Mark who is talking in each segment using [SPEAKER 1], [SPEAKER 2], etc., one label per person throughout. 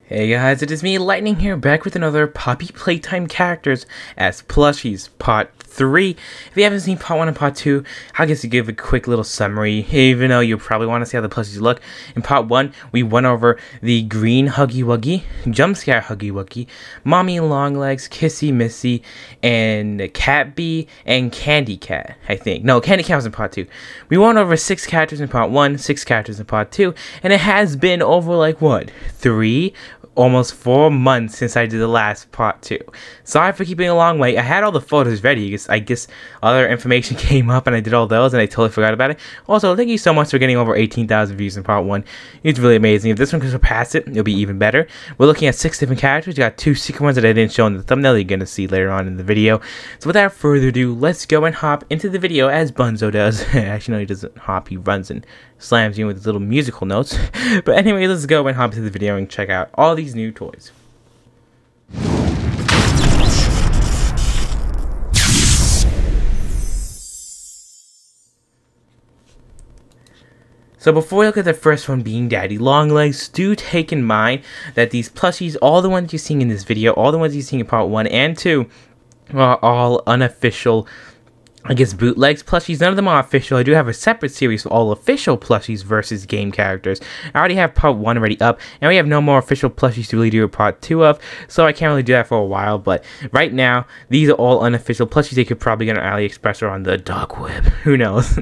[SPEAKER 1] Hey guys, it is me, Lightning here, back with another Poppy Playtime characters as Plushies, Part 3. If you haven't seen Part 1 and Part 2, I guess you give a quick little summary, even though you probably want to see how the Plushies look. In Part 1, we went over the Green Huggy Wuggy, Jump Scare Huggy Wuggy, Mommy Longlegs, Kissy Missy, and Cat Bee, and Candy Cat, I think. No, Candy Cat was in Part 2. We went over 6 characters in Part 1, 6 characters in Part 2, and it has been over, like, what, almost 4 months since I did the last Part 2. Sorry for keeping a long wait. I had all the photos ready because I guess other information came up and I did all those and I totally forgot about it. Also, thank you so much for getting over 18,000 views in Part 1. It's really amazing. If this one can surpass it, it'll be even better. We're looking at 6 different characters. You got 2 secret ones that I didn't show in the thumbnail you're going to see later on in the video. So without further ado, let's go and hop into the video as Bunzo does. Actually, no, he doesn't hop. He runs and slams you with his little musical notes. But anyway, let's go and hop into the video and check out all these new toys. So before we look at the first one being Daddy Longlegs, do take in mind that these plushies, all the ones you're seeing in this video, all the ones you're seeing in Part 1 and 2, are all unofficial, I guess, bootlegs plushies. None of them are official. I do have a separate series for all official plushies versus game characters. I already have Part 1 already up, and we have no more official plushies to really do a Part 2 of, so I can't really do that for a while. But right now, these are all unofficial plushies they could probably get on AliExpress or on the dark web. Who knows?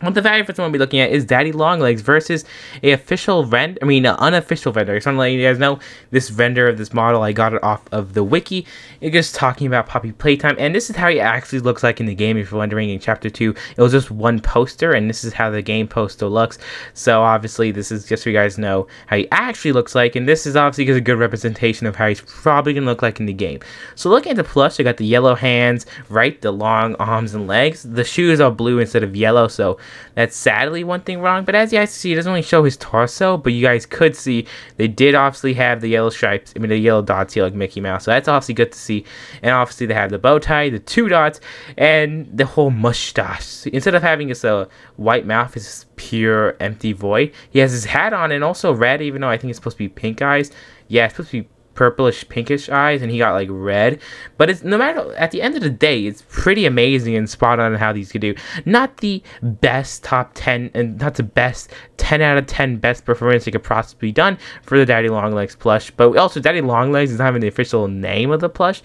[SPEAKER 1] What the very first one we'll be looking at is Daddy Longlegs versus an unofficial vendor. So I'm letting you guys know, this vendor of this model, I got it off of the wiki. It's just talking about Poppy Playtime, and this is how he actually looks like in the game. If you're wondering, in Chapter 2, it was just one poster, and this is how the game poster looks. So obviously, this is just so you guys know how he actually looks like, and this is obviously a good representation of how he's probably going to look like in the game. So looking at the plush, I got the yellow hands, right, the long arms and legs. The shoes are blue instead of yellow, so that's sadly one thing wrong. But as you guys see, it doesn't really show his torso, but you guys could see they did obviously have the yellow stripes, the yellow dots here like Mickey Mouse, so that's obviously good to see. And obviously they have the bow tie, the 2 dots, and the whole mustache. Instead of having just a white mouth, it's just pure empty void. He has his hat on and also red, even though I think it's supposed to be pink eyes. Yeah, it's supposed to be purplish pinkish eyes, and he got like red. But it's no matter, at the end of the day, it's pretty amazing and spot on how these could do. Not the best top 10 and not the best 10 out of 10 best performance they could possibly done for the Daddy Longlegs plush, but also Daddy Longlegs is not even the official name of the plush.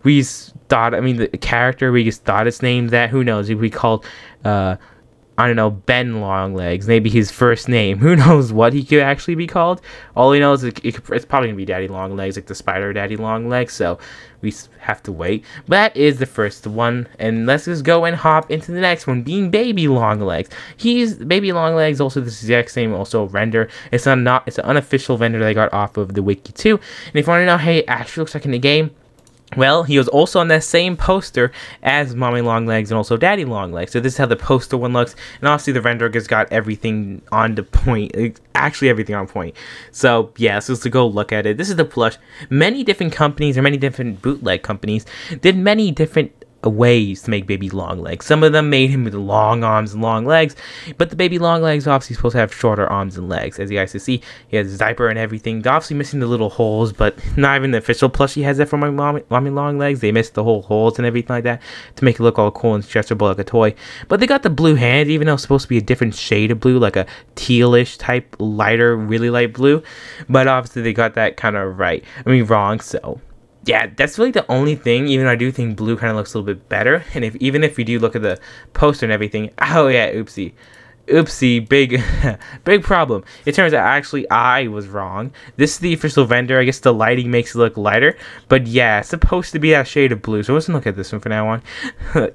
[SPEAKER 1] We just thought, the character, we just thought its name that. Who knows if we called I don't know, Ben Longlegs, maybe his first name. Who knows what he could actually be called? All he knows is it's probably going to be Daddy Longlegs, like the spider Daddy Longlegs, so we have to wait. But that is the first one, and let's just go and hop into the next one, being Baby Longlegs. Baby Longlegs, also the exact same, also render. It's an unofficial vendor that I got off of the wiki too. And if you want to know how he actually looks like in the game, well, he was also on that same poster as Mommy Longlegs and also Daddy Longlegs. So this is how the poster one looks. And obviously the render has got everything on the point. Actually everything on point. So yeah, so let's go look at it. This is the plush. Many different companies or many different bootleg companies did many different ways to make Baby Longlegs. Some of them made him with long arms and long legs, but the Baby Longlegs obviously supposed to have shorter arms and legs. As you guys can see, he has a diaper and everything. They're obviously missing the little holes, but not even the official plushie has that for my Mommy Longlegs. They missed the whole holes and everything like that to make it look all cool and stretchable like a toy. But they got the blue hands, even though it's supposed to be a different shade of blue, like a tealish type, lighter, really light blue. But obviously they got that kind of wrong, so yeah, that's really the only thing, even though I do think blue kind of looks a little bit better. And even if we do look at the poster and everything, oh yeah, oopsie, big problem. It turns out actually I was wrong. This is the official vendor. I guess the lighting makes it look lighter, but yeah, it's supposed to be that shade of blue, so let's look at this one for now on.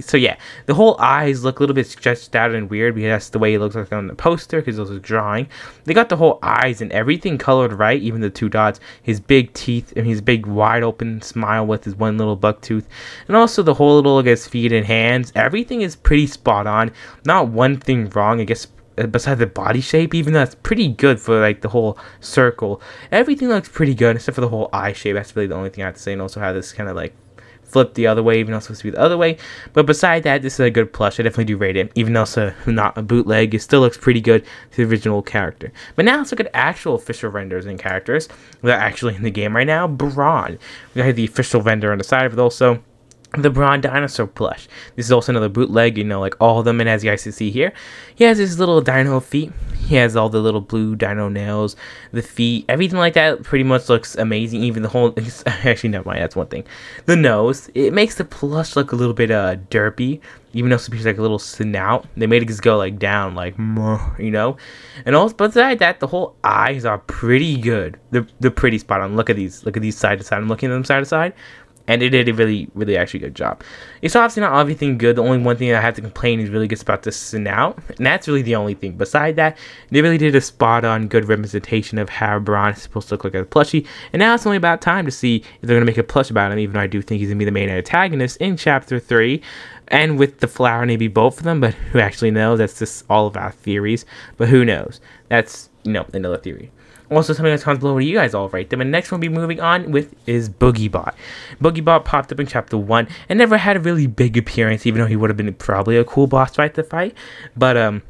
[SPEAKER 1] So yeah, the whole eyes look a little bit stretched out and weird because that's the way it looks like on the poster, because those are drawing. They got the whole eyes and everything colored right, even the 2 dots, his big teeth and his big wide open smile with his one little buck tooth, and also the whole little, I guess, feet and hands. Everything is pretty spot on. Not one thing wrong, I guess, besides the body shape, even though that's pretty good for like the whole circle. Everything looks pretty good except for the whole eye shape. That's really the only thing I have to say. And also how this kind of like flip the other way, even though it's supposed to be the other way. But beside that, this is a good plush. I definitely do rate it, even though it's not a bootleg. It still looks pretty good to the original character. But now let's look at actual official renders and characters that are actually in the game right now. Brawn. We got the official render on the side, but also the Brawn dinosaur plush. This is also another bootleg, you know, like all of them. And as you guys can see here, he has his little dino feet. He has all the little blue dino nails, the feet, everything like that pretty much looks amazing. Even the whole, actually never mind, that's one thing. The nose, it makes the plush look a little bit derpy, even though it's supposed to be like a little snout. They made it just go like down, like, you know. And also, besides that, the whole eyes are pretty good. They're pretty spot on. Look at these side to side. I'm looking at them side to side. And they did a really, really actually good job. It's obviously not everything good. The only one thing I have to complain is really good about the snout. And that's really the only thing. Beside that, they really did a spot-on good representation of how Brawn is supposed to look like a plushie. And now it's only about time to see if they're going to make a plush about him, even though I do think he's going to be the main antagonist in Chapter 3. And with the flower, maybe both of them. But who actually knows? That's just all of our theories. But who knows? That's, you know, another theory. Also, something that's comments below what you guys all rate them. And next one we'll be moving on with is Boogie Bot. Boogie Bot popped up in Chapter 1 and never had a really big appearance, even though he would have been probably a cool boss fight to fight. But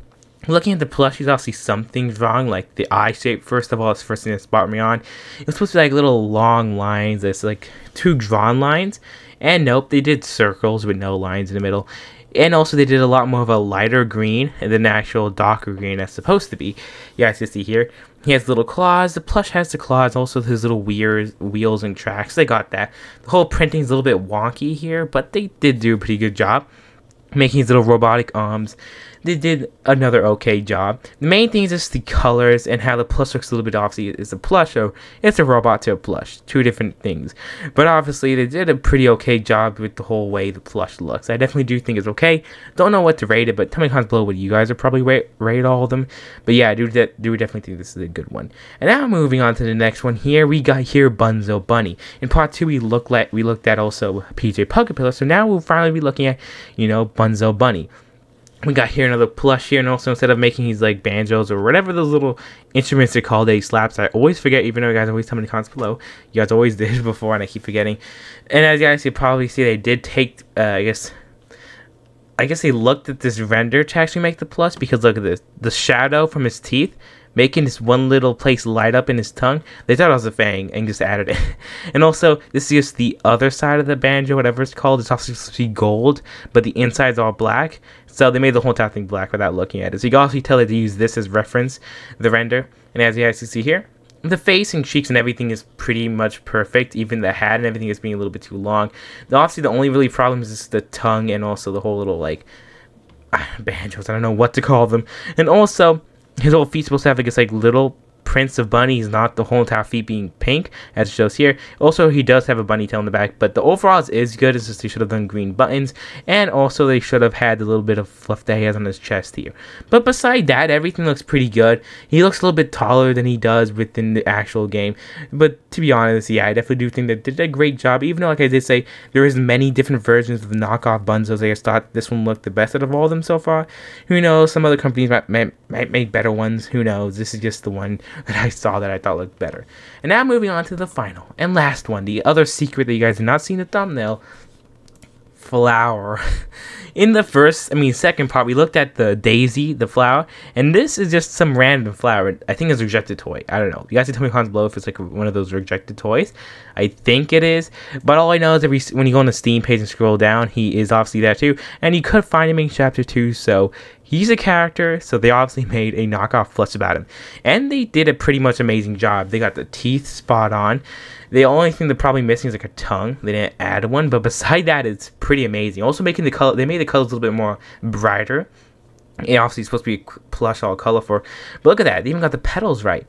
[SPEAKER 1] looking at the plushies, I'll see some things wrong, like the eye shape. First of all, it's the first thing that spot me on. It was supposed to be like little long lines. It's like 2 drawn lines. And nope, they did circles with no lines in the middle. And also, they did a lot more of a lighter green than the actual darker green that's supposed to be. You guys can see here. He has little claws. The plush has the claws. Also, his little wheels and tracks. They got that. The whole printing is a little bit wonky here, but they did do a pretty good job making his little robotic arms. They did another okay job. The main thing is just the colors and how the plush looks a little bit. Obviously, it's a plush, so it's a robot to a plush. 2 different things. But obviously, they did a pretty okay job with the whole way the plush looks. I definitely do think it's okay. Don't know what to rate it, but tell me in the comments below what you guys would probably rate all of them. But yeah, I do definitely think this is a good one. And now moving on to the next one here, we got here Bunzo Bunny. In part 2, we looked at also PJ Puckapillar. So now we'll finally be looking at, you know, Bunzo Bunny. We got here another plush here, and also instead of making these like banjos or whatever those little instruments are called, they slaps. I always forget, even though you guys always tell me in the comments below. You guys always did before, and I keep forgetting. And as you guys can probably see, they did take, I guess they looked at this render to actually make the plush, because look at this, the shadow from his teeth, making this one little place light up in his tongue. They thought it was a fang and just added it. And also, this is just the other side of the banjo, whatever it's called. It's also supposed to be gold, but the inside's all black. So they made the whole entire thing black without looking at it. So you can also tell that they use this as reference, the render. And as you guys can see here, the face and cheeks and everything is pretty much perfect. Even the hat and everything is being a little bit too long. Obviously, the only really problem is just the tongue and also the whole little, like, banjos. I don't know what to call them. And also, his whole feet's supposed to have, I guess, like little prints of bunnies, not the whole entire feet being pink, as it shows here. Also, he does have a bunny tail in the back, but the overall is good. It's just they should have done green buttons, and also they should have had a little bit of fluff that he has on his chest here. But beside that, everything looks pretty good. He looks a little bit taller than he does within the actual game, but to be honest, yeah, I definitely do think that they did a great job, even though, like I did say, there is many different versions of the knockoff Bunzos. I just thought this one looked the best out of all of them so far. Who knows, some other companies might make better ones. Who knows, this is just the one that I saw that I thought looked better. And now moving on to the final and last one, the other secret that you guys have not seen the thumbnail, flower. In the second part, we looked at the daisy, the flower, and this is just some random flower. I think it's a rejected toy. I don't know. You guys can tell me in the comments below if it's like one of those rejected toys. I think it is, but all I know is when you go on the Steam page and scroll down, he is obviously there too, and you could find him in Chapter 2, so he's a character, so they obviously made a knockoff plush about him. And they did a pretty much amazing job. They got the teeth spot on. The only thing they're probably missing is like a tongue. They didn't add one, but beside that, it's pretty amazing. Also making the color, they made the colors a little bit more brighter. And obviously, it's supposed to be plush, all colorful. But look at that, they even got the petals right.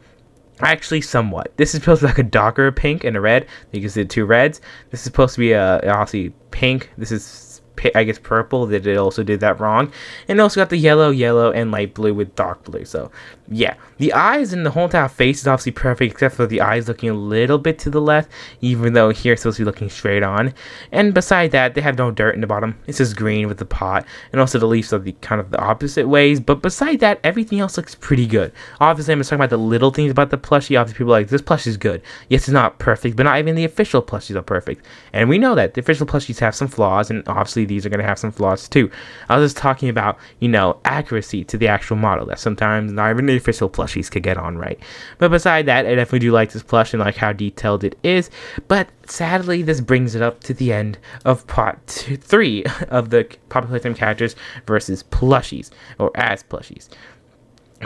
[SPEAKER 1] Actually, somewhat. This is supposed to be like a darker pink and a red. You can see 2 reds. This is supposed to be obviously pink. This is I guess purple, that it also did that wrong. And also got the yellow, and light blue with dark blue. So yeah, the eyes and the whole entire face is obviously perfect, except for the eyes looking a little bit to the left, even though here it's supposed to be looking straight on. And beside that, they have no dirt in the bottom. It's just green with the pot, and also the leaves are the kind of the opposite ways. But beside that, everything else looks pretty good. Obviously, I'm just talking about the little things about the plushie. Obviously, people are like, this plushie is good. Yes, it's not perfect, but not even the official plushies are perfect. And we know that the official plushies have some flaws, and obviously these are going to have some flaws too. I was just talking about, you know, accuracy to the actual model that sometimes not even the official plushies could get on right. But beside that, I definitely do like this plush and like how detailed it is. But sadly, this brings it up to the end of part 3 of the popular Playtime characters versus plushies, or as plushies.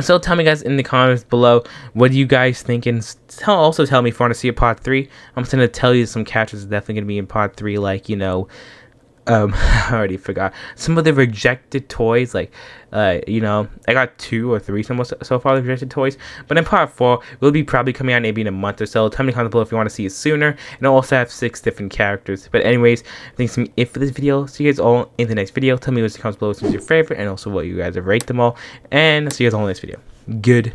[SPEAKER 1] So tell me guys in the comments below, what do you guys think, and also tell me if you want to see a part 3. I'm just going to tell you some characters are definitely going to be in part 3, like, you know, I already forgot some of the rejected toys, like you know, I got 2 or 3 so far the rejected toys, but in part 4 will be probably coming out maybe in a month or so. Tell me in the comments below if you want to see it sooner, and I'll also have 6 different characters. But anyways, thanks for it for this video. See you guys all in the next video. Tell me what's in the comments below, what's your favorite, and also what you guys have rated them all, and see you guys all in this video. Good.